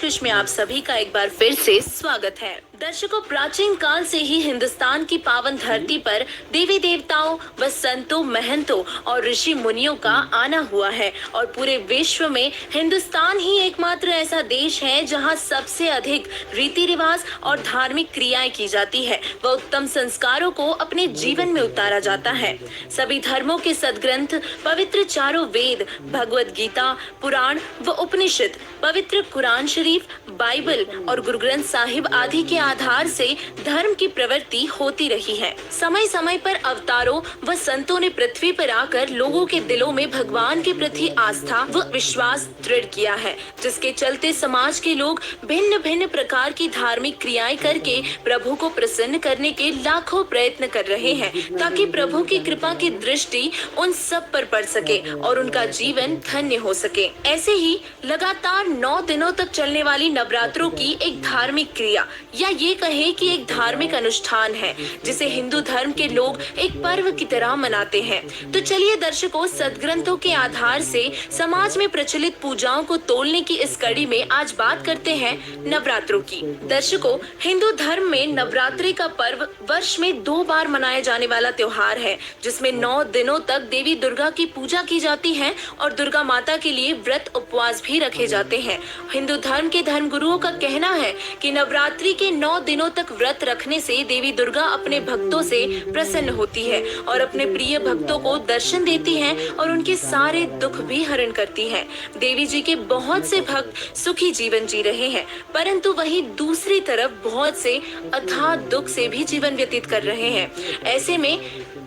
पेशकश में आप सभी का एक बार फिर से स्वागत है। दर्शकों, प्राचीन काल से ही हिंदुस्तान की पावन धरती पर देवी देवताओं व संतों, महंतों और ऋषि मुनियों का आना हुआ है और पूरे विश्व में हिंदुस्तान ही एकमात्र ऐसा देश है जहां सबसे अधिक रीति रिवाज और धार्मिक क्रियाएं की जाती है व उत्तम संस्कारों को अपने जीवन में उतारा जाता है। सभी धर्मों के सदग्रंथ, पवित्र चारों वेद, भगवत गीता, पुराण व उपनिषद, पवित्र कुरान शरीफ, बाइबल और गुरु ग्रंथ साहिब आदि के आधार से धर्म की प्रवृत्ति होती रही है। समय समय पर अवतारों व संतों ने पृथ्वी पर आकर लोगों के दिलों में भगवान के प्रति आस्था व विश्वास दृढ़ किया है, जिसके चलते समाज के लोग भिन्न भिन्न प्रकार की धार्मिक क्रियाएं करके प्रभु को प्रसन्न करने के लाखों प्रयत्न कर रहे हैं, ताकि प्रभु की कृपा की दृष्टि उन सब पर पड़ सके और उनका जीवन धन्य हो सके। ऐसे ही लगातार 9 दिनों तक चलने वाली नवरात्रों की एक धार्मिक क्रिया या ये कहे कि एक धार्मिक अनुष्ठान है, जिसे हिंदू धर्म के लोग एक पर्व की तरह मनाते हैं। तो चलिए दर्शकों, सदग्रंथों के आधार से समाज में प्रचलित पूजाओं को तोलने की इस कड़ी में आज बात करते हैं नवरात्रों की। दर्शकों, हिंदू धर्म में नवरात्रि का पर्व वर्ष में 2 बार मनाया जाने वाला त्योहार है, जिसमें 9 दिनों तक देवी दुर्गा की पूजा की जाती है और दुर्गा माता के लिए व्रत उपवास भी रखे जाते हैं। हिंदू धर्म के धर्म गुरुओं का कहना है कि नवरात्रि के 9 दिनों तक व्रत रखने से देवी दुर्गा अपने भक्तों से प्रसन्न होती है और अपने प्रिय भक्तों को दर्शन देती हैं और उनके सारे दुख भी हरण करती हैं। देवी जी के बहुत से भक्त सुखी जीवन जी रहे हैं, परंतु वहीं दूसरी तरफ बहुत से अथाह दुख से भी जीवन व्यतीत कर रहे हैं। ऐसे में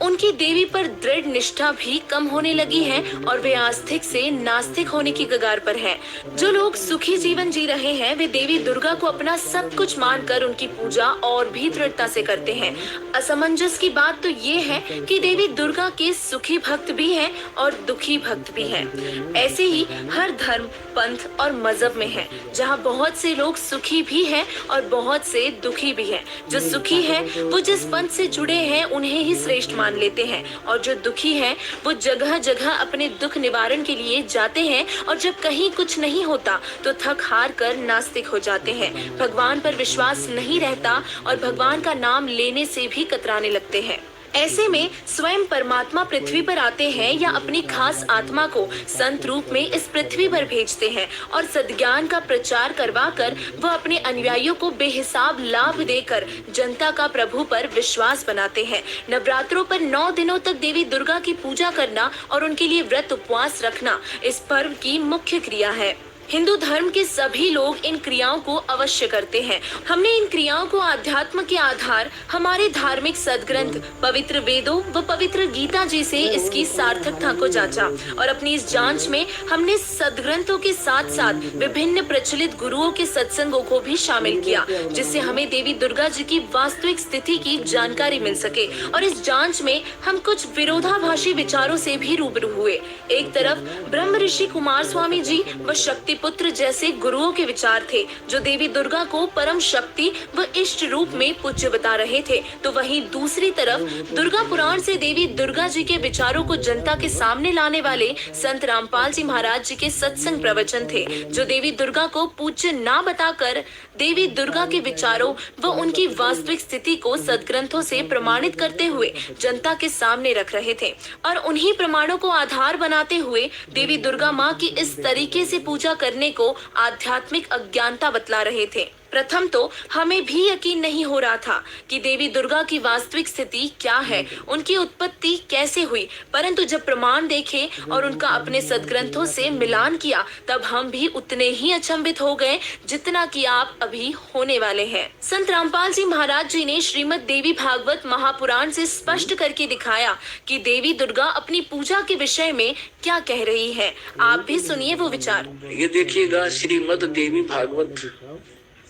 उनकी देवी पर दृढ़ निष्ठा भी कम होने लगी है और वे आस्तिक से नास्तिक होने की कगार पर हैं। जो लोग सुखी जीवन जी रहे हैं, वे देवी दुर्गा को अपना सब कुछ मानकर उनकी पूजा और भी दृढ़ता से करते हैं। असमंजस की बात तो ये है कि देवी दुर्गा के सुखी भक्त भी हैं और दुखी भक्त भी हैं। ऐसे ही हर धर्म, पंथ और मजहब में है, जहाँ बहुत से लोग सुखी भी हैं और बहुत से दुखी भी हैं। जो सुखी है वो जिस पंथ से जुड़े हैं उन्हें ही श्रेष्ठ मान लेते हैं और जो दुखी है वो जगह जगह अपने दुख निवारण के लिए जाते हैं और जब कहीं कुछ नहीं होता तो थक हार कर नास्तिक हो जाते हैं। भगवान पर विश्वास नहीं रहता और भगवान का नाम लेने से भी कतराने लगते हैं। ऐसे में स्वयं परमात्मा पृथ्वी पर आते हैं या अपनी खास आत्मा को संत रूप में इस पृथ्वी पर भेजते हैं और सद्ज्ञान का प्रचार करवाकर वह अपने अनुयायियों को बेहिसाब लाभ देकर जनता का प्रभु पर विश्वास बनाते हैं। नवरात्रों पर 9 दिनों तक देवी दुर्गा की पूजा करना और उनके लिए व्रत उपवास रखना इस पर्व की मुख्य क्रिया है। हिंदू धर्म के सभी लोग इन क्रियाओं को अवश्य करते हैं। हमने इन क्रियाओं को अध्यात्म के आधार हमारे धार्मिक सदग्रंथ, पवित्र वेदों व पवित्र गीता जी से इसकी सार्थकता को जांचा और अपनी इस जांच में हमने सदग्रंथों के साथ साथ विभिन्न प्रचलित गुरुओं के सत्संगों को भी शामिल किया, जिससे हमें देवी दुर्गा जी की वास्तविक स्थिति की जानकारी मिल सके। और इस जांच में हम कुछ विरोधाभासी विचारों से भी रूबरू हुए। एक तरफ ब्रह्म ऋषि कुमार स्वामी जी व शक्ति पुत्र जैसे गुरुओं के विचार थे, जो देवी दुर्गा को परम शक्ति व इष्ट रूप में पूज्य बता रहे थे, तो वहीं दूसरी तरफ दुर्गा पुराण से देवी दुर्गा जी के विचारों को जनता के सामने लाने वाले संत रामपाल जी महाराज जी के सत्संग प्रवचन थे, जो देवी दुर्गा को पूज्य ना बताकर देवी दुर्गा के विचारों व उनकी वास्तविक स्थिति को सदग्रंथों से प्रमाणित करते हुए जनता के सामने रख रहे थे और उन्हीं प्रमाणों को आधार बनाते हुए देवी दुर्गा माँ की इस तरीके से पूजा करने को आध्यात्मिक अज्ञानता बतला रहे थे। प्रथम तो हमें भी यकीन नहीं हो रहा था कि देवी दुर्गा की वास्तविक स्थिति क्या है, उनकी उत्पत्ति कैसे हुई, परंतु जब प्रमाण देखे और उनका अपने सदग्रंथों से मिलान किया, तब हम भी उतने ही अचंभित हो गए जितना कि आप अभी होने वाले हैं। संत रामपाल जी महाराज जी ने श्रीमद् देवी भागवत महापुराण से स्पष्ट करके दिखाया कि देवी दुर्गा अपनी पूजा के विषय में क्या कह रही है। आप भी सुनिए वो विचार। ये देखिएगा, श्रीमद् देवी भागवत,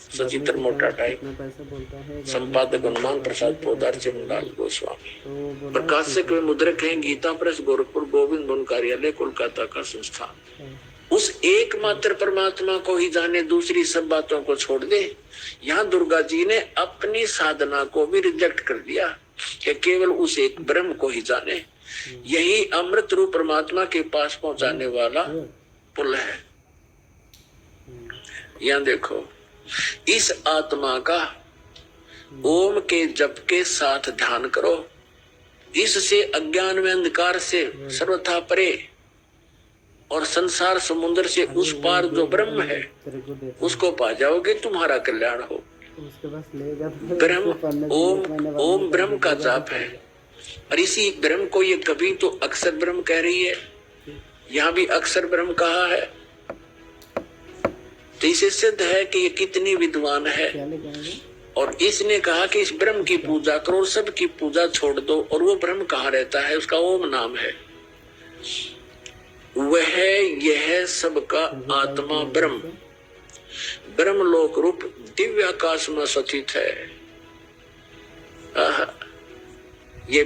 सचित्र मोटा टाइप, संपादक हनुमान प्रसाद पोदार चंद्रलाल गोस्वामी, प्रकाशक व मुद्रक हैं गीता प्रेस, गोरखपुर, गोविंद गुण कार्यालय, कोलकाता का संस्थान। उस एकमात्र परमात्मा को ही जाने, दूसरी सब बातों को छोड़ दे। यहाँ दुर्गा जी ने अपनी साधना को भी रिजेक्ट कर दिया कि केवल उस एक ब्रह्म को ही जाने। यही अमृत रूप परमात्मा के पास पहुंचाने वाला पुल है। यहाँ देखो, इस आत्मा का ओम के जप के साथ ध्यान करो, इससे अज्ञान में अंधकार से सर्वथा परे और संसार समुद्र से उस पार जो ब्रह्म है उसको पा जाओगे, तुम्हारा कल्याण हो। ब्रह्म ओम ब्रह्म का जाप है, और इसी ब्रह्म को ये कभी तो अक्षर ब्रह्म कह रही है, यहाँ भी अक्षर ब्रह्म कहा है। तो इसे सिद्ध है कि ये कितनी विद्वान है, और इसने कहा कि इस ब्रह्म की पूजा करो, सबकी पूजा छोड़ दो। और वो ब्रह्म कहाँ रहता है? उसका ओम नाम है। वह यह सबका आत्मा ब्रह्म ब्रह्मलोक रूप दिव्य आकाश में स्थित है। ये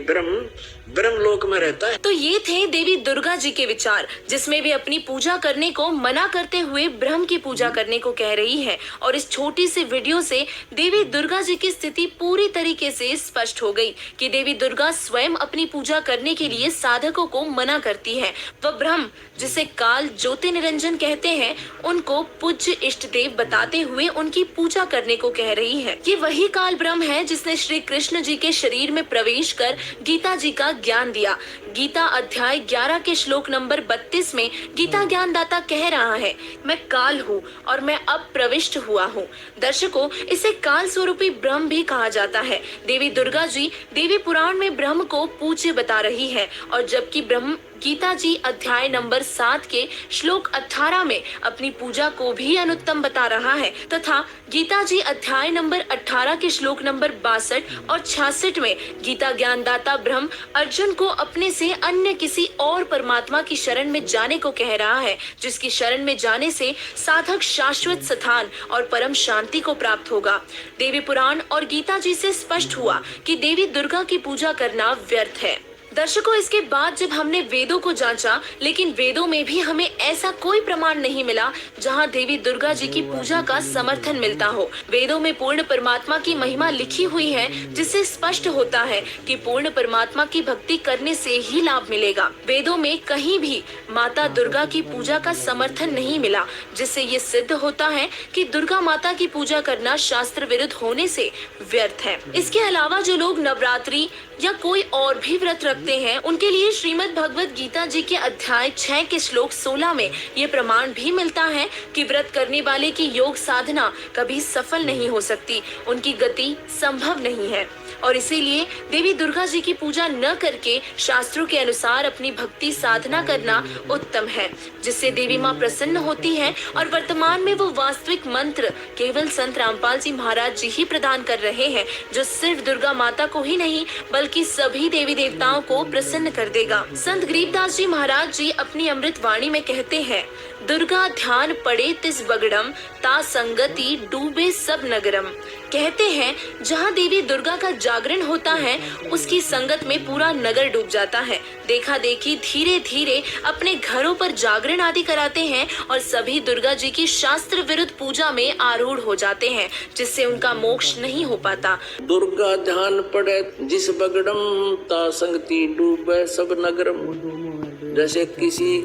ब्रह्मलोक में रहता है। तो ये थे देवी दुर्गा जी के विचार, जिसमें वे अपनी पूजा करने को मना करते हुए ब्रह्म की पूजा करने को कह रही है। और इस छोटी सी वीडियो से देवी दुर्गा जी की स्थिति पूरी तरीके से स्पष्ट हो गई कि देवी दुर्गा स्वयं अपनी पूजा करने के लिए साधकों को मना करती है। वह ब्रह्म, जिसे काल ज्योति निरंजन कहते हैं, उनको पूज्य इष्ट देव बताते हुए उनकी पूजा करने को कह रही है। ये वही काल ब्रह्म है जिसने श्री कृष्ण जी के शरीर में प्रवेश कर गीता जी का ज्ञान दिया। गीता अध्याय 11 के श्लोक नंबर 32 में गीता ज्ञानदाता कह रहा है, मैं काल हूँ और मैं अब प्रविष्ट हुआ हूँ। दर्शकों, इसे काल स्वरूपी ब्रह्म भी कहा जाता है। देवी दुर्गा जी देवी पुराण में ब्रह्म को पूज्य बता रही है, और जबकि ब्रह्म गीता जी अध्याय नंबर 7 के श्लोक 18 में अपनी पूजा को भी अनुत्तम बता रहा है, तथा गीता जी अध्याय नंबर 18 के श्लोक नंबर 62 और 66 में गीता ज्ञानदाता ब्रह्म अर्जुन को अपने से अन्य किसी और परमात्मा की शरण में जाने को कह रहा है, जिसकी शरण में जाने से साधक शाश्वत स्थान और परम शांति को प्राप्त होगा। देवी पुराण और गीता जी से स्पष्ट हुआ कि देवी दुर्गा की पूजा करना व्यर्थ है। दर्शकों, इसके बाद जब हमने वेदों को जांचा, लेकिन वेदों में भी हमें ऐसा कोई प्रमाण नहीं मिला जहां देवी दुर्गा जी की पूजा का समर्थन मिलता हो। वेदों में पूर्ण परमात्मा की महिमा लिखी हुई है, जिससे स्पष्ट होता है कि पूर्ण परमात्मा की भक्ति करने से ही लाभ मिलेगा। वेदों में कहीं भी माता दुर्गा की पूजा का समर्थन नहीं मिला, जिससे ये सिद्ध होता है कि दुर्गा माता की पूजा करना शास्त्र विरुद्ध होने से व्यर्थ है। इसके अलावा जो लोग नवरात्रि या कोई और भी व्रत रखते हैं, उनके लिए श्रीमद् भगवत गीता जी के अध्याय 6 के श्लोक 16 में ये प्रमाण भी मिलता है कि व्रत करने वाले की योग साधना कभी सफल नहीं हो सकती, उनकी गति संभव नहीं है। और इसीलिए देवी दुर्गा जी की पूजा न करके शास्त्रों के अनुसार अपनी भक्ति साधना करना उत्तम है, जिससे देवी माँ प्रसन्न होती है। और वर्तमान में वो वास्तविक मंत्र केवल संत रामपाल जी महाराज जी ही प्रदान कर रहे हैं, जो सिर्फ दुर्गा माता को ही नहीं बल्कि सभी देवी देवताओं को प्रसन्न कर देगा। संत गरीबदास जी महाराज जी अपनी अमृत वाणी में कहते हैं, दुर्गा ध्यान पड़े तिस बगड़म, ता संगति डूबे सब नगरम। कहते हैं, जहाँ देवी दुर्गा का जागरण होता है, उसकी संगत में पूरा नगर डूब जाता है। देखा देखी धीरे धीरे अपने घरों पर जागरण आदि कराते हैं और सभी दुर्गा जी की शास्त्र विरुद्ध पूजा में आरूढ़ हो जाते हैं, जिससे उनका मोक्ष नहीं हो पाता। दुर्गा ध्यान पड़े जिस बगड़म, ता संगति डूबे सब नगरम। जैसे किसी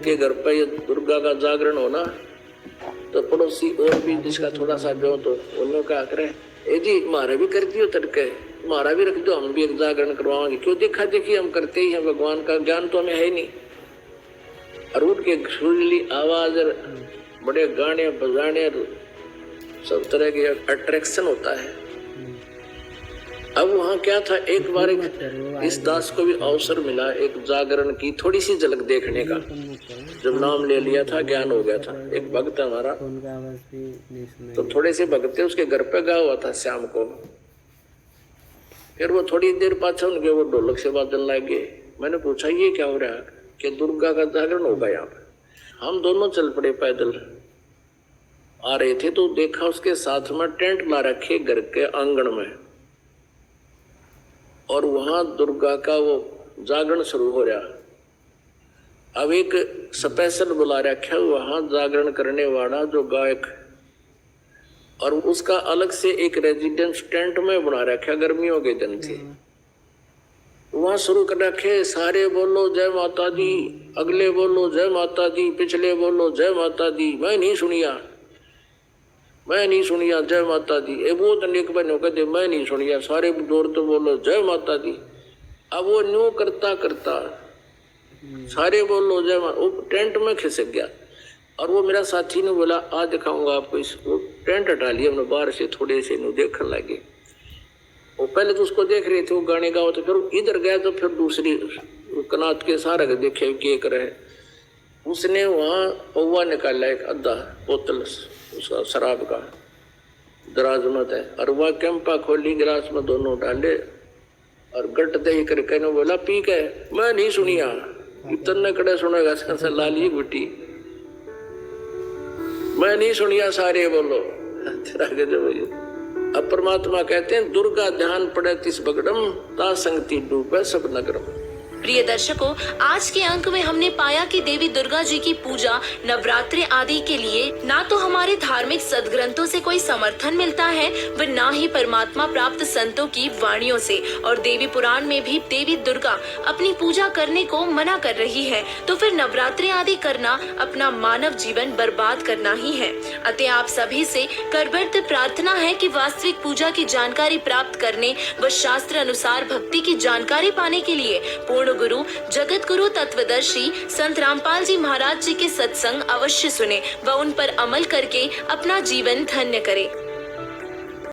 के घर पे दुर्गा का जागरण होना, तो पड़ोसी और भी जिसका थोड़ा सा जो, तो उन्होंने क्या करे, ए जी हमारा भी कर दियो तड़के, हमारा भी रख दो, हम भी एक जागरण करवाएंगे। क्यों? देखा देखी हम करते ही हैं, भगवान का ज्ञान तो हमें है नहीं। और उठ के सुरीली आवाज, बड़े गाने बजाने, सब तरह के अट्रैक्शन होता है। अब वहाँ क्या था, एक बार इस दास को भी अवसर मिला एक जागरण की थोड़ी सी झलक देखने का। जब नाम ले लिया था, ज्ञान हो गया था। एक भक्त हमारा, तो थोड़े से भक्त उसके घर पे गया हुआ था शाम को। फिर वो थोड़ी देर पाछे उनके वो ढोलक से बाजन लग गए। मैंने पूछा ये क्या हो रहा है? कि दुर्गा का जागरण होगा यहाँ पे। हम दोनों चल पड़े, पैदल आ रहे थे, तो देखा उसके साथ में टेंट ला रखे घर के आंगन में, और वहां दुर्गा का वो जागरण शुरू हो रहा। अब एक स्पेशल बुला रखा वहां जागरण करने वाला जो गायक, और उसका अलग से एक रेजिडेंस टेंट में बना रखा, गर्मियों के दिन थे। वहां शुरू कर रखे, सारे बोलो जय माता दी, अगले बोलो जय माता दी, पिछले बोलो जय माता दी। मैं नहीं सुनिया, मैं नहीं सुनिया जय माता दी। ए वो तो एक बहनों कहते मैं नहीं सुनिया, सारे जोर तो बोलो जय माता दी। अब वो न्यू करता करता सारे बोलो जय माता, वो टेंट में खिसक गया। और वो मेरा साथी ने बोला आज दिखाऊंगा आपको इसको। टेंट हटा लिया हमने बाहर से, थोड़े से न्यू देखने लगे। वो पहले तो उसको देख रहे थे, वो गाने गाओ, तो फिर इधर गया तो फिर दूसरी कनात के सारा के देखे क्या करे। उसने वहाँ पौवा निकाला एक आधा बोतल उसका शराब का, दराज मत है, और वह कैंपा खोली, गिलास में दोनों डाले और गट दही करके ने बोला पी के। मैं नहीं सुनिया, इतने कड़े सुनेगा लाली गुटी, मैं नहीं सुनिया, सारे बोलो तेरा गजब। अब परमात्मा कहते हैं दुर्गा ध्यान पड़े तिस बगड़म, ता संगति डूबे सब नगरम। प्रिय दर्शकों, आज के अंक में हमने पाया कि देवी दुर्गा जी की पूजा, नवरात्रि आदि के लिए ना तो हमारे धार्मिक सदग्रंथों से कोई समर्थन मिलता है, व ना ही परमात्मा प्राप्त संतों की वाणियों से। और देवी पुराण में भी देवी दुर्गा अपनी पूजा करने को मना कर रही है, तो फिर नवरात्रि आदि करना अपना मानव जीवन बर्बाद करना ही है। अतः आप सभी से करबद्ध प्रार्थना है कि वास्तविक पूजा की जानकारी प्राप्त करने व शास्त्र अनुसार भक्ति की जानकारी पाने के लिए पूर्ण गुरु जगत गुरु तत्वदर्शी संत रामपाल जी महाराज जी के सत्संग अवश्य सुने व उन पर अमल करके अपना जीवन धन्य करें।